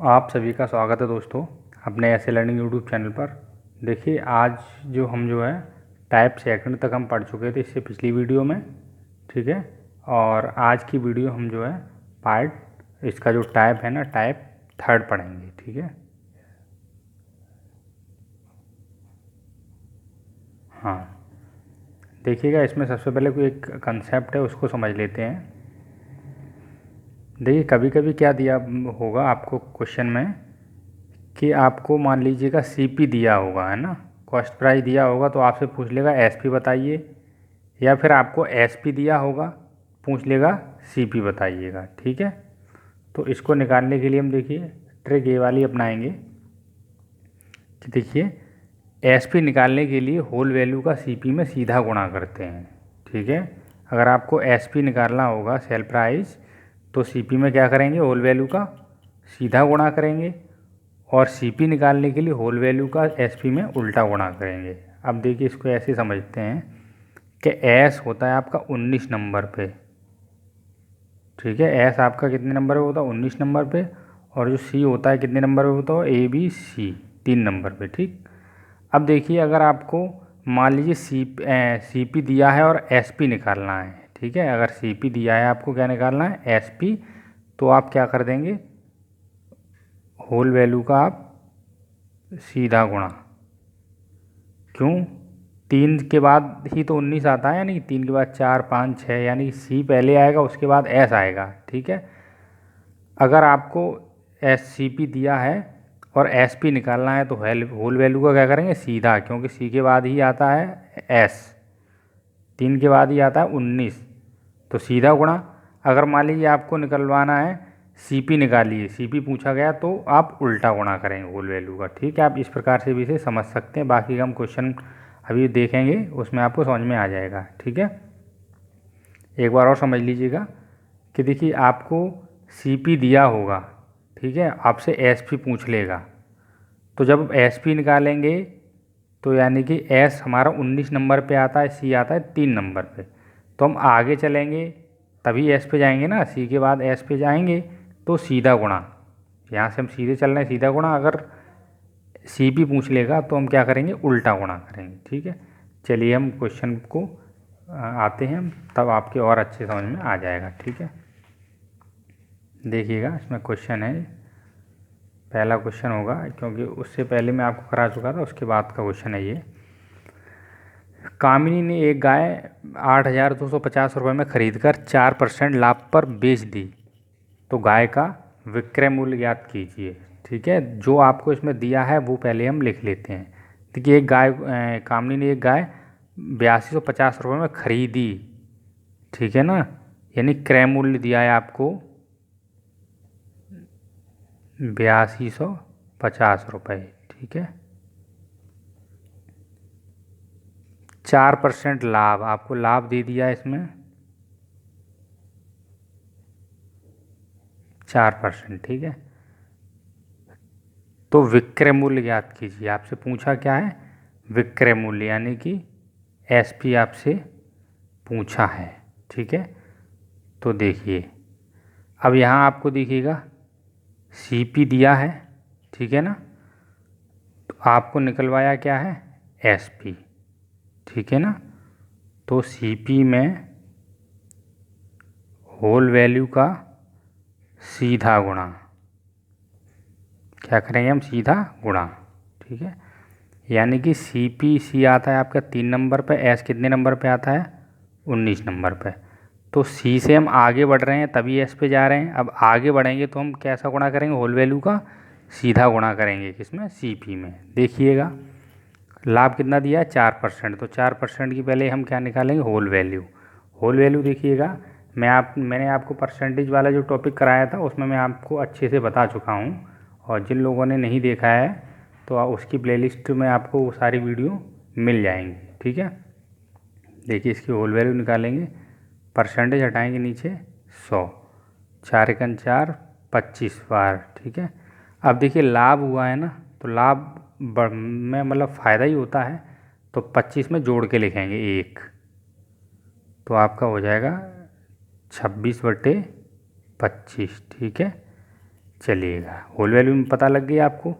आप सभी का स्वागत है दोस्तों अपने ऐसे लर्निंग यूट्यूब चैनल पर। देखिए आज जो है टाइप सेकंड तक हम पढ़ चुके थे इससे पिछली वीडियो में, ठीक है। और आज की वीडियो हम जो है पार्ट इसका जो टाइप है ना, टाइप थर्ड पढ़ेंगे, ठीक है। हाँ, देखिएगा इसमें सबसे पहले कोई एक कंसेप्ट है उसको समझ लेते हैं। देखिए कभी कभी क्या दिया होगा आपको क्वेश्चन में कि आपको मान लीजिएगा सीपी दिया होगा, है ना, कॉस्ट प्राइस दिया होगा, तो आपसे पूछ लेगा एसपी बताइए, या फिर आपको एसपी दिया होगा पूछ लेगा सीपी बताइएगा, ठीक है। तो इसको निकालने के लिए हम देखिए ट्रिक ये वाली अपनाएंगे कि देखिए एसपी निकालने के लिए होल वैल्यू का सीपी में सीधा गुणा करते हैं, ठीक है। अगर आपको एसपी निकालना होगा सेल प्राइस, तो सीपी में क्या करेंगे, होल वैल्यू का सीधा गुणा करेंगे, और सीपी निकालने के लिए होल वैल्यू का एसपी में उल्टा गुणा करेंगे। अब देखिए इसको ऐसे समझते हैं कि एस होता है आपका 19 नंबर पे, ठीक है। एस आपका कितने नंबर पे होता है, 19 नंबर पे, और जो सी होता है कितने नंबर पे होता है, ए बी सी 3 नंबर पे, ठीक। अब देखिए अगर आपको मान लीजिए सीपी दिया है और एसपी निकालना है, ठीक है। अगर सीपी दिया है आपको क्या निकालना है, एसपी, तो आप क्या कर देंगे, होल वैल्यू का आप सीधा गुणा, क्यों, 3 के बाद ही तो 19 आता है, यानी 3 के बाद 4 5 6, यानी सी पहले आएगा उसके बाद एस आएगा, ठीक है। अगर आपको एस सी पी दिया है और एस पी निकालना है तो होल वैल्यू का क्या करेंगे, सीधा, क्योंकि सी के बाद ही आता है एस, 3 के बाद ही आता है 19, तो सीधा गुणा। अगर मान लीजिए आपको निकलवाना है सीपी निकालिए, सीपी पूछा गया, तो आप उल्टा गुणा करेंगे होल वैल्यू का, ठीक है। आप इस प्रकार से भी इसे समझ सकते हैं, बाकी हम क्वेश्चन अभी देखेंगे उसमें आपको समझ में आ जाएगा, ठीक है। एक बार और समझ लीजिएगा कि देखिए आपको सीपी दिया होगा, ठीक है, आपसे एसपी पूछ लेगा, तो जब एसपी निकालेंगे तो यानी कि एस हमारा 19 नंबर पे आता है, सी आता है 3 नंबर पे, तो हम आगे चलेंगे तभी एस पे जाएंगे ना, सी के बाद एस पे जाएंगे, तो सीधा गुणा, यहाँ से हम सीधे चल रहे हैं, सीधा गुणा। अगर सी पी पूछ लेगा तो हम क्या करेंगे, उल्टा गुणा करेंगे, ठीक है। चलिए हम क्वेश्चन को आते हैं, तब आपके और अच्छे समझ में आ जाएगा, ठीक है। देखिएगा इसमें क्वेश्चन है, पहला क्वेश्चन होगा, क्योंकि उससे पहले मैं आपको करा चुका था, उसके बाद का क्वेश्चन है ये। कामिनी ने एक गाय 8,250 रुपये में खरीद कर 4% लाभ पर बेच दी, तो गाय का विक्रय मूल्य ज्ञात कीजिए, ठीक है। जो आपको इसमें दिया है वो पहले हम लिख लेते हैं। देखिए एक गाय, कामिनी ने एक गाय 8,250 रुपये में खरीदी, ठीक है ना, यानी क्रय मूल्य दिया है आपको 8,250 रुपये, ठीक है। 4% लाभ, आपको लाभ दे दिया है इसमें 4%, ठीक है। तो विक्रय मूल्य ज्ञात कीजिए, आपसे पूछा क्या है, विक्रय मूल्य, यानी कि एसपी आपसे पूछा है, ठीक है। तो देखिए अब यहाँ आपको देखिएगा सीपी दिया है, ठीक है ना, तो आपको निकलवाया क्या है, एसपी, ठीक है ना। तो सीपी में होल वैल्यू का सीधा गुणा, क्या करेंगे हम, सीधा गुणा, ठीक है। यानी कि सी आता है आपका 3 नंबर पे, एस कितने नंबर पे आता है, 19 नंबर पे, तो सी से हम आगे बढ़ रहे हैं तभी एस पे जा रहे हैं। अब आगे बढ़ेंगे तो हम कैसा गुणा करेंगे, होल वैल्यू का सीधा गुणा करेंगे, किसमें, सीपी में। देखिएगा लाभ कितना दिया है, 4%, तो 4% की पहले हम क्या निकालेंगे, होल वैल्यू। होल वैल्यू देखिएगा, मैंने आपको परसेंटेज वाला जो टॉपिक कराया था उसमें मैं आपको अच्छे से बता चुका हूँ, और जिन लोगों ने नहीं देखा है तो उसकी प्लेलिस्ट में आपको वो सारी वीडियो मिल जाएंगी, ठीक है। देखिए इसकी होल वैल्यू निकालेंगे, परसेंटेज हटाएंगे नीचे 100, 4 एकन 4, 25 बार, ठीक है। अब देखिए लाभ हुआ है ना, तो लाभ में मतलब फ़ायदा ही होता है, तो 25 में जोड़ के लिखेंगे 1, तो आपका हो जाएगा 26/25, ठीक है। चलिएगा, होल वैल्यू में पता लग गई आपको।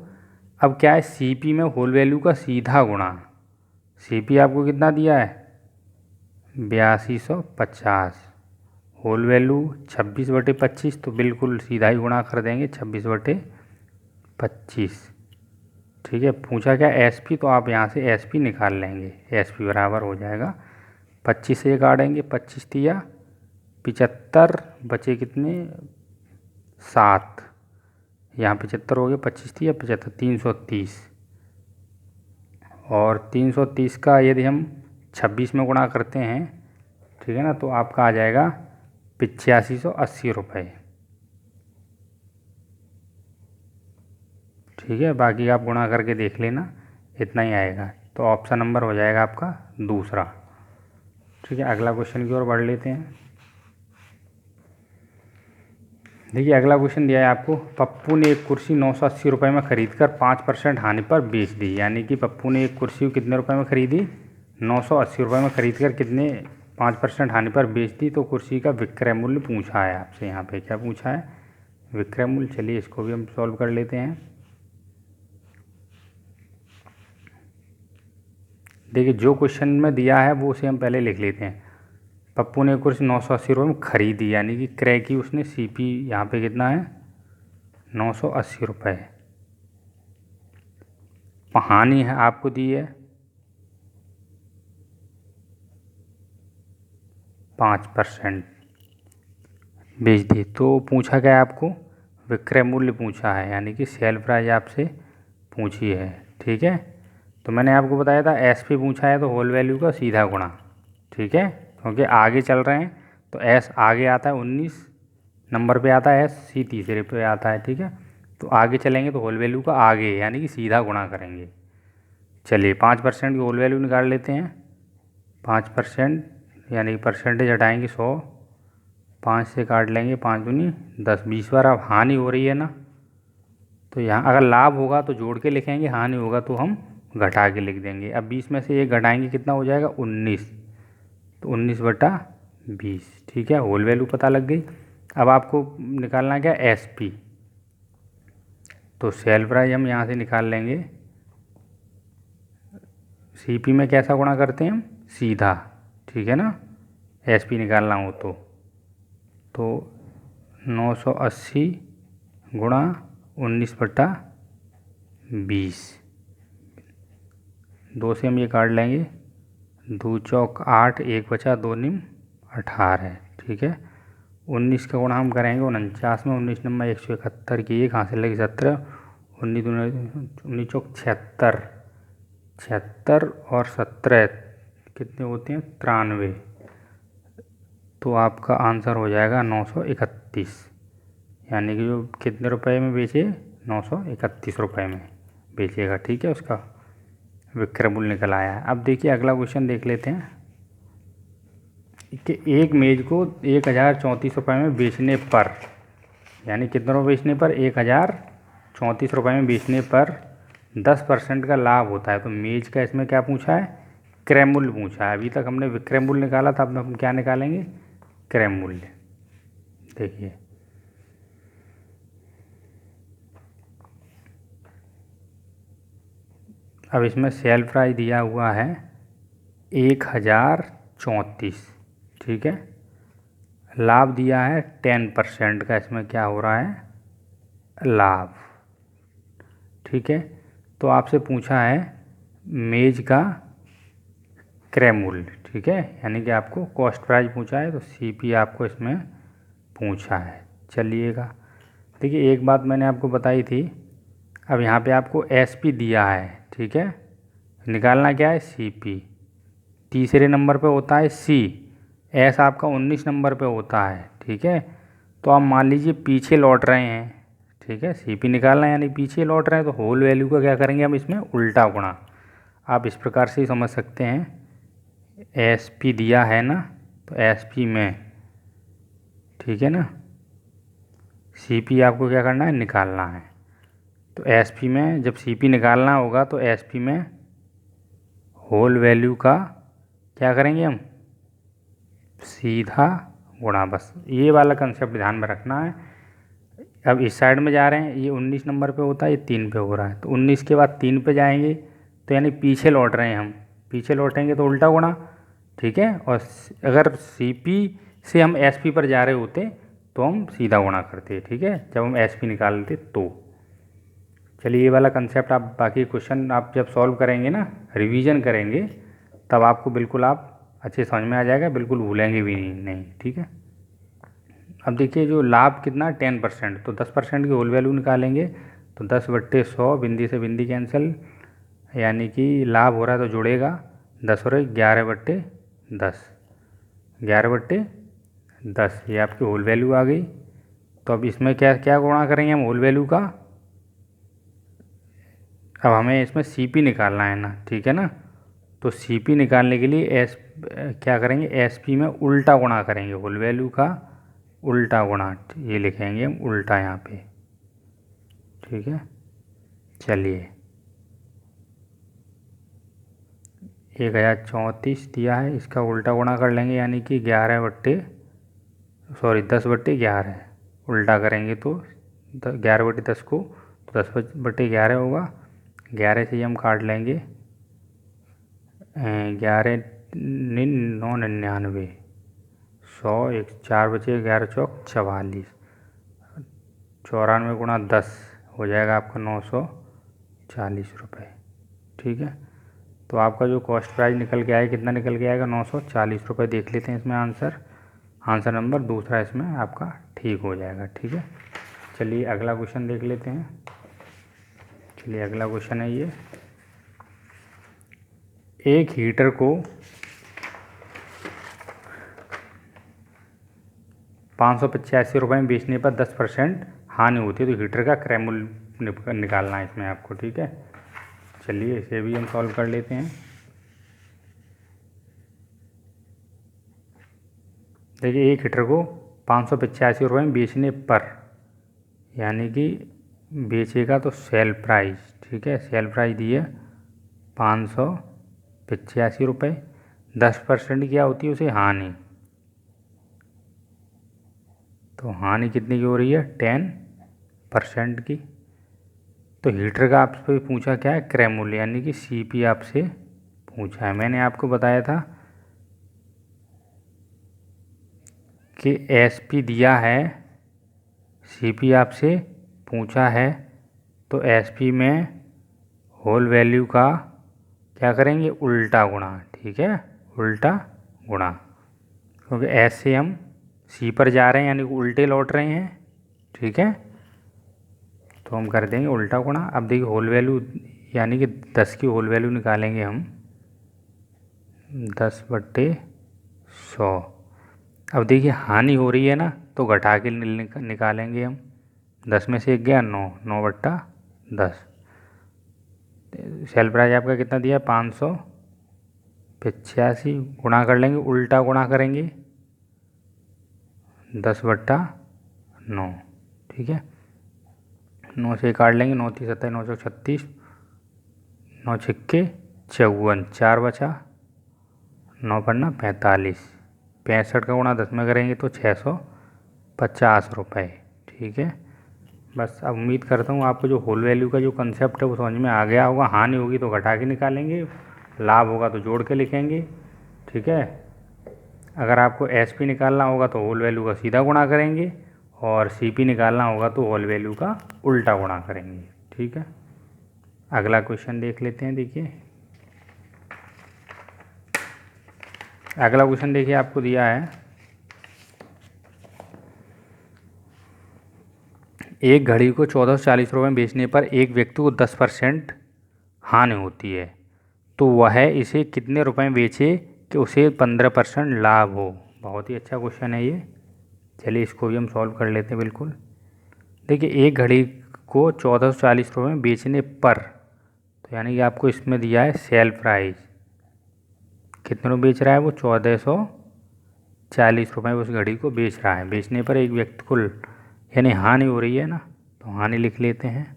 अब क्या है, सीपी में होल वैल्यू का सीधा गुणा। सीपी आपको कितना दिया है, 8250, होल वैल्यू 26/25, तो बिल्कुल सीधा ही गुणा कर देंगे 26/25। ठीक है, पूछा क्या एसपी, तो आप यहाँ से एसपी निकाल लेंगे। एसपी बराबर हो जाएगा 25 से काटेंगे, 25 दिया 75, बचे कितने 7, यहाँ 75 हो गए, 25 दिया 75, 330। और 330 का यदि हम 26 में गुणा करते हैं, ठीक है ना, तो आपका आ जाएगा 8580 रुपये। ठीक है, बाकी आप गुणा करके देख लेना, इतना ही आएगा। तो ऑप्शन नंबर हो जाएगा आपका दूसरा। ठीक है, अगला क्वेश्चन की ओर बढ़ लेते हैं। देखिए अगला क्वेश्चन दिया है आपको, पप्पू ने एक कुर्सी 980 रुपये में खरीद कर 5% हानि पर बेच दी। यानी कि पप्पू ने एक कुर्सी कितने रुपए में खरीदी, 980 रुपये में खरीद कर कितने 5% हानि पर बेच दी। तो कुर्सी का विक्रय मूल्य पूछा है आपसे। यहाँ पे क्या पूछा है, विक्रय मूल्य। चलिए इसको भी हम सॉल्व कर लेते हैं। देखिए जो क्वेश्चन में दिया है वो उसे हम पहले लिख लेते हैं। पप्पू ने कुर्सी 980 रुपये में खरीदी, यानी कि क्रय की उसने, सीपी यहाँ पे कितना है 980 रुपये। हानि है आपको दी है 5%, बेच दी। तो पूछा क्या है आपको, विक्रय मूल्य पूछा है, यानी कि सेल प्राइस आपसे पूछी है। ठीक है, तो मैंने आपको बताया था एसपी पूछा है तो होल वैल्यू का सीधा गुणा। ठीक है, क्योंकि आगे चल रहे हैं तो एस आगे आता है, 19 नंबर पे आता है, एस सी तीसरे पे आता है। ठीक है, तो आगे चलेंगे तो होल वैल्यू का आगे यानी कि सीधा गुणा करेंगे। चलिए 5% की होल वैल्यू निकाल लेते हैं। 5% यानी कि परसेंटेज हटाएंगे 100, 5 से काट लेंगे, 5 दूनी 10, 20 बार। अब हानि हो रही है ना, तो यहाँ अगर लाभ होगा तो जोड़ के लिखेंगे, हानि होगा तो हम घटा के लिख देंगे। अब 20 में से 1 घटाएंगे, कितना हो जाएगा 19, तो 19/20। ठीक है, होल वैल्यू पता लग गई। अब आपको निकालना क्या, एसपी। तो सेल प्राइस हम यहाँ से निकाल लेंगे। सीपी में कैसा गुणा करते हैं हम, सीधा। ठीक है ना, एसपी निकालना हो तो 980 गुणा 19/20, 2 से हम ये काट लेंगे, 2 चौक 8, 1 बचा, 2 निम 18। ठीक है, 19 का गुणा हम करेंगे 49 में, 19 नंबर 171 की 1 हासिल लगी 17, 19 19 चौक 76, 76 और 17 कितने होते हैं 93। तो आपका आंसर हो जाएगा 931, यानी कि जो कितने रुपए में बेचे, 931 रुपये में बेचेगा। ठीक है, उसका विक्रय मूल्य निकल आया है। अब देखिए अगला क्वेश्चन देख लेते हैं कि एक मेज़ को 1034 रुपये में बेचने पर, यानी कितने रुपये बेचने पर, 1034 रुपये में बेचने पर 10% का लाभ होता है। तो मेज़ का इसमें क्या पूछा है, क्रय मूल्य पूछा है। अभी तक हमने विक्रय मूल्य निकाला था, अब हम क्या निकालेंगे, क्रय मूल्य। देखिए अब इसमें सेल प्राइस दिया हुआ है 1034। ठीक है, लाभ दिया है 10% का, इसमें क्या हो रहा है, लाभ। ठीक है, तो आपसे पूछा है मेज का क्रय मूल्य। ठीक है, यानी कि आपको कॉस्ट प्राइस पूछा है, तो सीपी आपको इसमें पूछा है। चलिएगा, देखिए एक बात मैंने आपको बताई थी, अब यहाँ पे आपको एसपी दिया है। ठीक है, निकालना क्या है, सीपी। तीसरे नंबर पे होता है सी, एस आपका 19 नंबर पे होता है। ठीक है, तो आप मान लीजिए पीछे लौट रहे हैं। ठीक है, सीपी निकालना है यानी पीछे लौट रहे हैं, तो होल वैल्यू का क्या करेंगे हम, इसमें उल्टा गुणा। आप इस प्रकार से ही समझ सकते हैं, एसपी दिया है ना, तो एसपी में, ठीक है ना, सीपी आपको क्या करना है, निकालना है। तो एसपी में जब सीपी निकालना होगा तो एसपी में होल वैल्यू का क्या करेंगे हम, सीधा गुणा। बस ये वाला कंसेप्ट ध्यान में रखना है। अब इस साइड में जा रहे हैं, ये 19 नंबर पे होता है, ये 3 पे हो रहा है, तो 19 के बाद 3 पे जाएंगे तो यानी पीछे लौट रहे हैं हम, पीछे लौटेंगे तो उल्टा गुणा। ठीक है, और अगर सीपी से हम एसपी पर जा रहे होते तो हम सीधा गुणा करते। ठीक है, जब हम एसपी निकालते तो। चलिए, ये वाला कंसेप्ट आप बाकी क्वेश्चन आप जब सॉल्व करेंगे ना, रिवीजन करेंगे, तब आपको बिल्कुल आप अच्छे समझ में आ जाएगा, बिल्कुल भूलेंगे भी नहीं। ठीक है, अब देखिए जो लाभ कितना 10%, तो 10% की होल वैल्यू निकालेंगे तो 10/100, बिंदी से बिंदी कैंसिल, यानी कि लाभ हो रहा है तो जुड़ेगा 10 और 11/10, 11/10, ये आपकी होल वैल्यू आ गई। तो अब इसमें क्या क्या गुणा करेंगे हम होल वैल्यू का, अब हमें इसमें सीपी निकालना है ना। ठीक है ना, तो सीपी निकालने के लिए क्या करेंगे, एसपी में उल्टा गुणा करेंगे, होल वैल्यू का उल्टा गुणा, ये लिखेंगे हम उल्टा यहाँ पे। ठीक है, चलिए 1034 दिया है, इसका उल्टा गुणा कर लेंगे, यानी कि 10/11, उल्टा करेंगे तो 11/10 को, तो 10/11 होगा। 11 से ही हम काट लेंगे 11 999, 100, एक 4 बचे, 11 चौक 44, 94 गुणा 10 हो जाएगा आपका 940 रुपये। ठीक है, तो आपका जो कॉस्ट प्राइस निकल के आएगा, कितना निकल के आएगा, 940 रुपये। देख लेते हैं इसमें आंसर नंबर दूसरा इसमें आपका ठीक हो जाएगा। ठीक है, चलिए अगला क्वेश्चन देख लेते हैं। चलिए अगला क्वेश्चन है ये, एक हीटर को 585 रुपये में बेचने पर 10% हानि होती है, तो हीटर का क्रय मूल्य निकालना है इसमें आपको। ठीक है, चलिए इसे भी हम सॉल्व कर लेते हैं। देखिए, एक हीटर को 585 रुपये में बेचने पर, यानी कि बेचेगा तो सेल प्राइस। ठीक है, सेल प्राइस दी है 585 रुपये, 10% क्या होती है उसे, हानि। तो हानि कितनी की हो रही है, 10% की। तो हीटर का आपसे पूछा क्या है, क्रय मूल्य, यानी कि सीपी आपसे पूछा है। मैंने आपको बताया था कि एसपी दिया है, सीपी आपसे पूछा है, तो एसपी में होल वैल्यू का क्या करेंगे, उल्टा गुणा। ठीक है, उल्टा गुणा, क्योंकि एस से हम सी पर जा रहे हैं, यानी कि उल्टे लौट रहे हैं। ठीक है, तो हम कर देंगे उल्टा गुणा। अब देखिए होल वैल्यू, यानी कि 10 की होल वैल्यू निकालेंगे हम, 10/100। अब देखिए हानि हो रही है ना, तो घटा के निकालेंगे हम, 10 में से 1 गया 9, 9/10। सेल प्राइस आपका कितना दिया, 585, गुणा कर लेंगे, उल्टा गुणा करेंगे 10/9। ठीक है, 9 से काट लेंगे, 9 3 27, 9 36, 9 छक्के 54, 4 बचा, 9 पन्ना 45, 65 का गुणा 10 में करेंगे तो 650 रुपये। ठीक है, बस अब उम्मीद करता हूँ आपको जो होल वैल्यू का जो कंसेप्ट है वो समझ में आ गया होगा। हानि होगी तो घटा के निकालेंगे, लाभ होगा तो जोड़ के लिखेंगे। ठीक है, अगर आपको एसपी निकालना होगा तो होल वैल्यू का सीधा गुणा करेंगे, और सीपी निकालना होगा तो होल वैल्यू का उल्टा गुणा करेंगे। ठीक है, अगला क्वेश्चन देख लेते हैं। देखिए अगला क्वेश्चन देखिए, आपको दिया है, एक घड़ी को 1440 रुपये में बेचने पर एक व्यक्ति को 10% हानि होती है, तो वह इसे कितने रुपए में बेचे कि उसे 15% लाभ हो। बहुत ही अच्छा क्वेश्चन है ये, चलिए इसको भी हम सॉल्व कर लेते हैं। बिल्कुल, देखिए एक घड़ी को 1440 रुपये में बेचने पर, तो यानी कि आपको इसमें दिया है सेल प्राइस, कितने में बेच रहा है वो, 1440 रुपये उस घड़ी को बेच रहा है। बेचने पर एक व्यक्ति को, यानी हानि हो रही है ना, तो हानि लिख लेते हैं।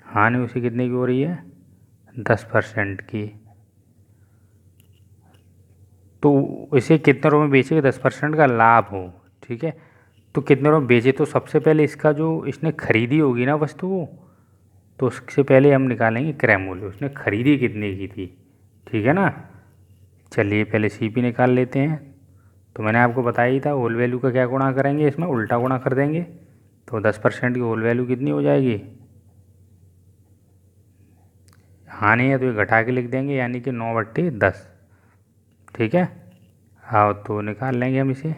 हानि उसे कितने की हो रही है, 10% की। तो इसे कितने रुपये में बेचेगा, 10% का लाभ हो। ठीक है, तो कितने रुपये बेचे, तो सबसे पहले इसका जो इसने खरीदी होगी ना वस्तु वो, तो उससे पहले हम निकालेंगे क्रय मूल्य, उसने खरीदी कितने की थी। ठीक है ना। चलिए पहले सीपी निकाल लेते हैं। तो मैंने आपको बताया ही था होल वैल्यू का क्या गुणा करेंगे, इसमें उल्टा गुणा कर देंगे। तो 10% की होल वैल्यू कितनी हो जाएगी, हाँ नहीं है तो ये घटा के लिख देंगे, यानी कि 9/10। ठीक है। हाँ तो निकाल लेंगे हम इसे,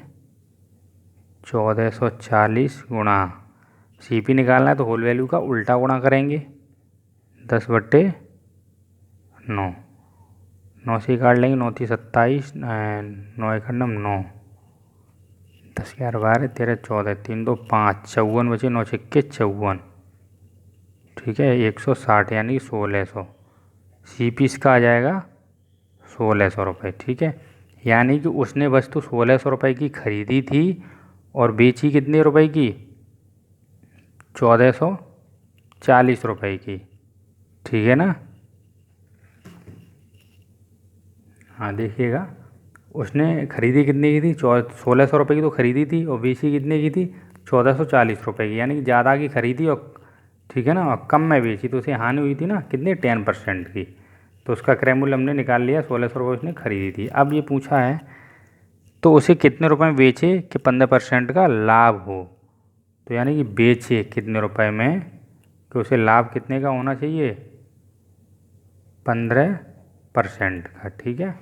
1440 गुणा, सीपी निकालना है तो होल वैल्यू का उल्टा गुणा करेंगे, 10/9। 9 से काट लेंगे, 9 थी 27, 9 एक 9, 10 11 12 13 14, 3 2 5, 54 बचे, 9 छक्के 54। ठीक है, 160 यानी 1600। सीपी इसका आ जाएगा 1600 रुपये। ठीक है, यानी कि उसने वस्तु 1600 रुपये की खरीदी थी और बेची कितने रुपए की, 1440 रुपये की। ठीक है ना। हाँ देखिएगा, उसने खरीदी कितने की थी, 1600 रुपये की तो खरीदी थी और बेची कितने की थी, 1440 रुपये की, यानी कि ज़्यादा की खरीदी और, ठीक है ना, और कम में बेची तो उसे हानि हुई थी ना कितने, 10% की। तो उसका क्रय मूल्य हमने निकाल लिया, 1600 रुपये उसने खरीदी थी। अब ये पूछा है तो उसे कितने रुपए में बेचे कि 15% का लाभ हो। तो यानी कि बेचे कितने रुपए में कि उसे लाभ कितने का होना चाहिए, 15% का। ठीक है,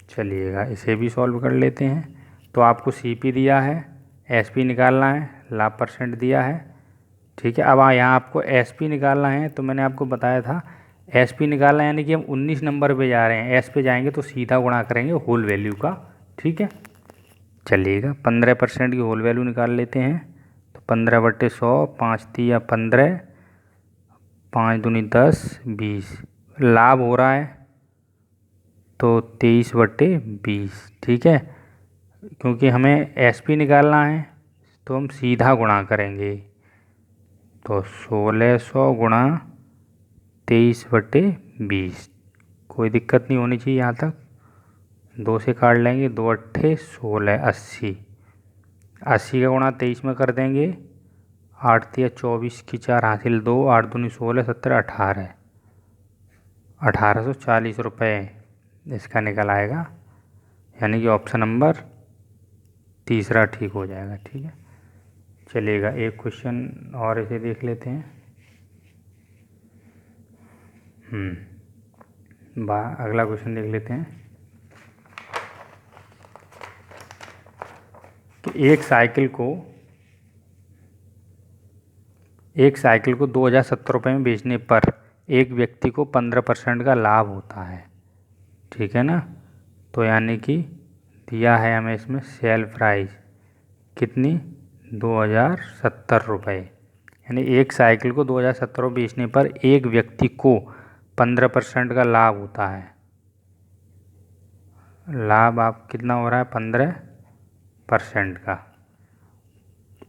चलिएगा इसे भी सॉल्व कर लेते हैं। तो आपको सीपी दिया है, एसपी निकालना है, लाभ परसेंट दिया है। ठीक है, अब यहाँ आपको एसपी निकालना है। तो मैंने आपको बताया था एसपी निकालना, यानी कि हम 19 नंबर पे जा रहे हैं, एस पे जाएंगे तो सीधा गुणा करेंगे होल वैल्यू का। ठीक है, चलिएगा 15% की होल वैल्यू निकाल लेते हैं। तो 15/100, 5 तिया 15, 5 दूनी 10, 20। लाभ हो रहा है तो 23/20। ठीक है, क्योंकि हमें एसपी निकालना है तो हम सीधा गुणा करेंगे। तो 1600 गुणा 23/20। कोई दिक्कत नहीं होनी चाहिए यहाँ तक। 2 से काट लेंगे, 2 अट्ठे 16, 80। 80 का गुणा 23 में कर देंगे, 8 तिया 24 की 4 हासिल 2, 8 दूनी 16, 17 18, 1840 रुपये इसका निकल आएगा। यानी कि ऑप्शन नंबर तीसरा ठीक हो जाएगा। ठीक है, चलिएगा एक क्वेश्चन और इसे देख लेते हैं। अगला क्वेश्चन देख लेते हैं कि एक साइकिल को 2070 रुपये में बेचने पर एक व्यक्ति को 15% का लाभ होता है। ठीक है ना। तो यानी कि दिया है हमें इसमें सेल प्राइस कितनी, 2070 रुपये। यानी एक साइकिल को 2070 रुपये बेचने पर एक व्यक्ति को 15% का लाभ होता है। लाभ आप कितना हो रहा है, 15% का।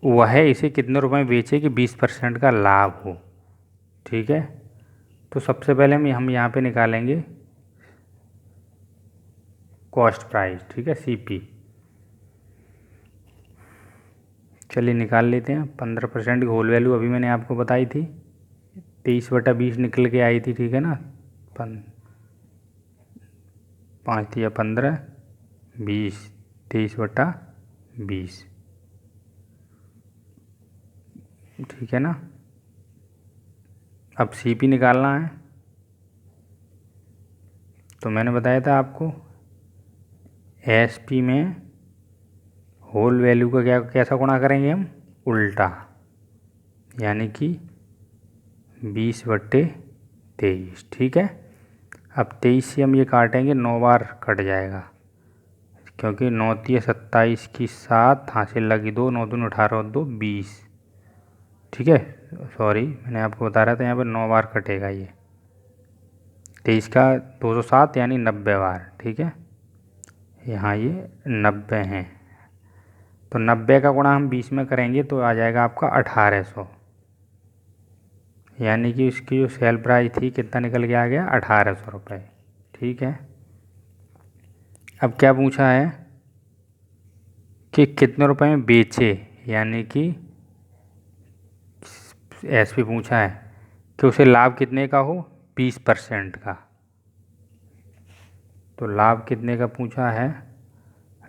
वह इसे कितने रुपए में बेचे कि 20% का लाभ हो। ठीक है, तो सबसे पहले हम यहाँ पे निकालेंगे कॉस्ट प्राइस। ठीक है, सीपी। चलिए निकाल लेते हैं। 15% की होल वैल्यू अभी मैंने आपको बताई थी, 23/20 निकल के आई थी। ठीक है ना, 5 तिया 15, 20, 23/20। ठीक है ना। अब सीपी निकालना है। तो मैंने बताया था आपको एसपी में होल वैल्यू का कैसा गुणा करेंगे हम, उल्टा, यानी कि 20/23। ठीक है, अब 23 से हम ये काटेंगे, 9 बार कट जाएगा, क्योंकि 9 तिया 27 की 7 हासिल लगी 2, 9 दूनी 18 और 2 20। ठीक है, सॉरी मैंने आपको बता रहा था यहाँ पर 9 बार कटेगा ये, 23 का 207 यानी 90 बार। ठीक है, यहाँ ये 90 हैं, तो 90 का गुणा हम 20 में करेंगे तो आ जाएगा आपका 1800। यानी कि उसकी जो सेल प्राइस थी कितना निकल के आ गया, 1800 रुपये। ठीक है, अब क्या पूछा है कि कितने रुपए में बेचे, यानी कि एसपी पूछा है कि उसे लाभ कितने का हो, 20% का। तो लाभ कितने का पूछा है,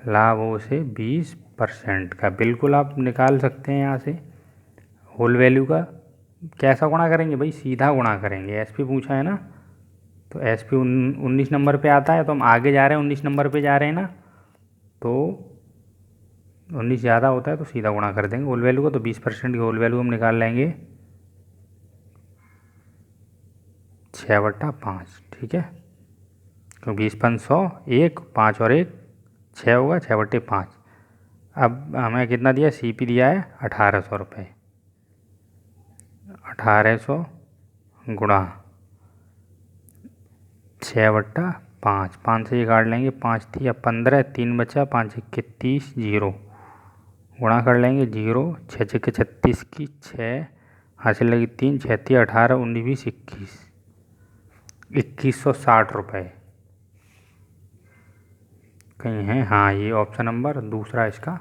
लाभ हो उसे 20% का। बिल्कुल आप निकाल सकते हैं यहाँ से होल वैल्यू का। कैसा गुणा करेंगे भाई, सीधा गुणा करेंगे। एसपी पूछा है ना, तो एसपी 19 नंबर पे आता है, तो हम आगे जा रहे हैं 19 नंबर पे जा रहे हैं ना, तो 19 ज़्यादा होता है तो सीधा गुणा कर देंगे होल वैल्यू को। तो 20% की होल वैल्यू हम निकाल लेंगे 6/5, ठीक है, क्योंकि 20/100, 1 5 और 1 6 होगा, 6/5। अब हमें कितना दिया, सीपी दिया है 1800 रुपये। 1800 गुणा 6/5, 5 से ये काट लेंगे, 5 3 15, 3 बचा, 5 1 30, 0 गुणा कर लेंगे, 0 6 6 36 की 6 हासिल लगी 3, 6 3 18, 19 20 21, 2160 रुपये कहीं है। हाँ, ये ऑप्शन नंबर दूसरा इसका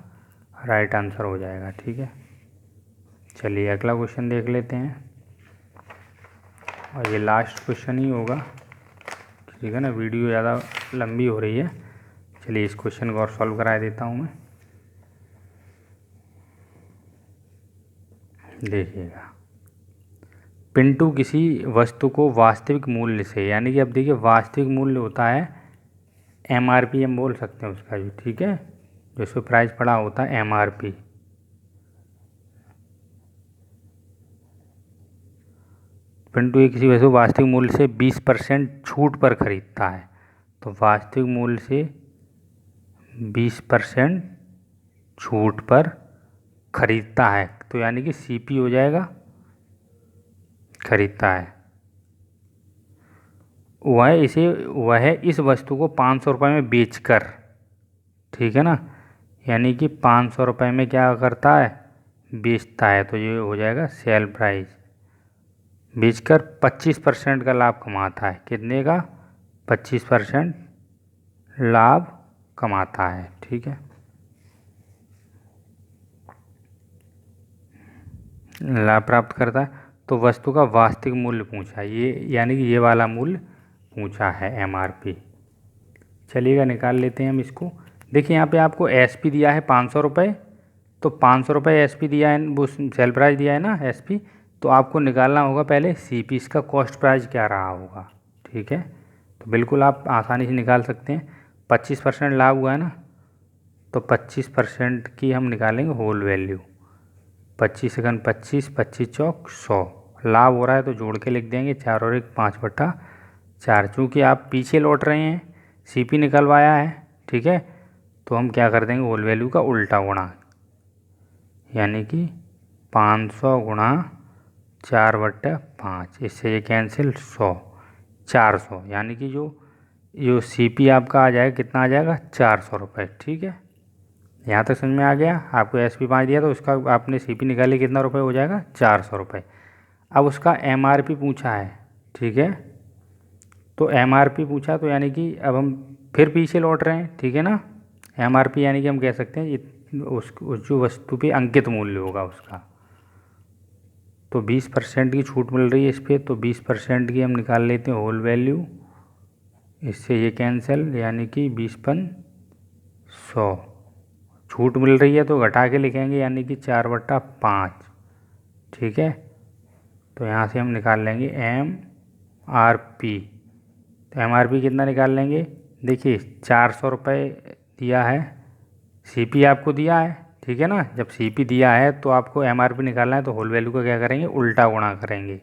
राइट आंसर हो जाएगा, ठीक है। चलिए अगला क्वेश्चन देख लेते हैं, और ये लास्ट क्वेश्चन ही होगा, ठीक है ना, वीडियो ज़्यादा लंबी हो रही है। चलिए इस क्वेश्चन को और सॉल्व करा देता हूँ मैं। देखिएगा, पिंटू किसी वस्तु को वास्तविक मूल्य से, यानी कि अब देखिए वास्तविक मूल्य होता है एमआरपी, हम बोल सकते हैं उसका भी, ठीक है, जो इसमें प्राइस पड़ा होता है एमआरपी। पिंटू किसी वस्तु वास्तविक मूल्य से 20% छूट पर खरीदता है। तो वास्तविक मूल्य से 20% छूट पर खरीदता है, तो यानी कि सीपी हो जाएगा खरीदता है। वह इस वस्तु को 500 रुपये में बेचकर, ठीक है ना, यानी कि 500 रुपये में क्या करता है, बेचता है, तो ये हो जाएगा सेल प्राइस। बेचकर 25% का लाभ कमाता है, कितने का, 25% लाभ कमाता है, ठीक है, लाभ प्राप्त करता है। तो वस्तु का वास्तविक मूल्य पूछा है, ये यानी कि ये वाला मूल्य पूछा है एमआरपी। चलिएगा निकाल लेते हैं हम इसको। देखिए यहाँ पे आपको एसपी दिया है 500 रुपये, तो 500 रुपये एसपी दिया है, वो सेल प्राइस दिया है ना एसपी, तो आपको निकालना होगा पहले सीपी, इसका कॉस्ट प्राइस क्या रहा होगा, ठीक है। तो बिल्कुल आप आसानी से निकाल सकते हैं। 25% लाभ हुआ है ना, तो 25% की हम निकालेंगे होल वैल्यू। 25 सेकंड 25, 25 चौक 100, लाभ हो रहा है तो जोड़ के लिख देंगे 4 और 1 5/4। चूँकि आप पीछे लौट रहे हैं, सीपी निकलवाया है, ठीक है, तो हम क्या कर देंगे, होल वैल्यू का उल्टा गुणा, यानी कि 500 गुणा 4/5, इससे ये कैंसिल 100, 400, यानी कि जो सीपी आपका आ जाएगा, कितना आ जाएगा, 400 रुपये, ठीक है। यहाँ तक समझ में आ गया। आपको एसपी 5 दिया तो उसका आपने सीपी निकाली, कितना रुपये हो जाएगा, 400 रुपये। अब उसका एमआरपी पूछा है, ठीक है, तो एमआरपी पूछा तो यानी कि अब हम फिर पीछे लौट रहे हैं, ठीक है ना। एमआरपी यानी कि हम कह सकते हैं उस जो वस्तु पे अंकित मूल्य होगा उसका। तो 20% की छूट मिल रही है इस पर, तो 20% की हम निकाल लेते हैं होल वैल्यू, इससे ये कैंसिल, यानी कि 20/100। छूट मिल रही है तो घटा के लिखेंगे, यानी कि 4/5, ठीक है। तो यहाँ से हम निकाल लेंगे एमआरपी। तो एमआरपी कितना निकाल लेंगे, देखिए 400 रुपये दिया है, सीपी आपको दिया है, ठीक है ना। जब सीपी दिया है तो आपको एमआरपी निकालना है, तो होल वैल्यू का क्या करेंगे, उल्टा गुणा करेंगे,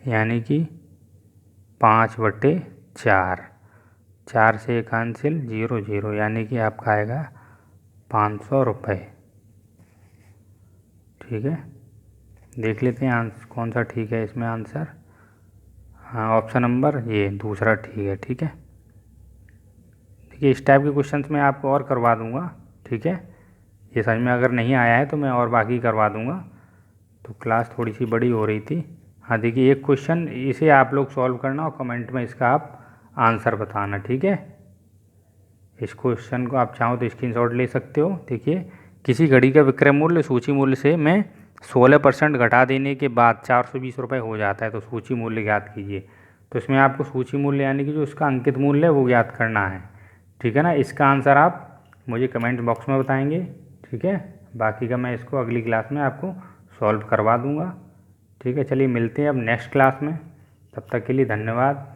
यानी कि 5/4, 4 से एक कैंसिल 0 0, यानी कि आपका आएगा 500 रुपये, ठीक है। देख लेते हैं कौन सा ठीक है इसमें आंसर। हाँ, ऑप्शन नंबर ये दूसरा ठीक है, ठीक है। देखिए इस टाइप के क्वेश्चंस मैं आपको और करवा दूंगा, ठीक है। ये समझ में अगर नहीं आया है तो मैं और बाकी करवा दूंगा। तो क्लास थोड़ी सी बड़ी हो रही थी। हाँ देखिए एक क्वेश्चन, इसे आप लोग सॉल्व करना और कमेंट में इसका आप आंसर बताना, ठीक है। इस क्वेश्चन को आप चाहो तो स्क्रीनशॉट ले सकते हो। देखिए, किसी घड़ी का विक्रय मूल्य सूची मूल्य से में 16% घटा देने के बाद 420 रुपये हो जाता है, तो सूची मूल्य ज्ञात कीजिए। तो इसमें आपको सूची मूल्य यानी कि जो इसका अंकित मूल्य है वो ज्ञात करना है। ठीक है ना। इसका आंसर आप मुझे कमेंट बॉक्स में बताएंगे। ठीक है, बाकी का मैं इसको अगली क्लास में आपको सॉल्व करवा दूंगा। ठीक है, चलिए मिलते हैं अब नेक्स्ट क्लास में। तब तक के लिए धन्यवाद।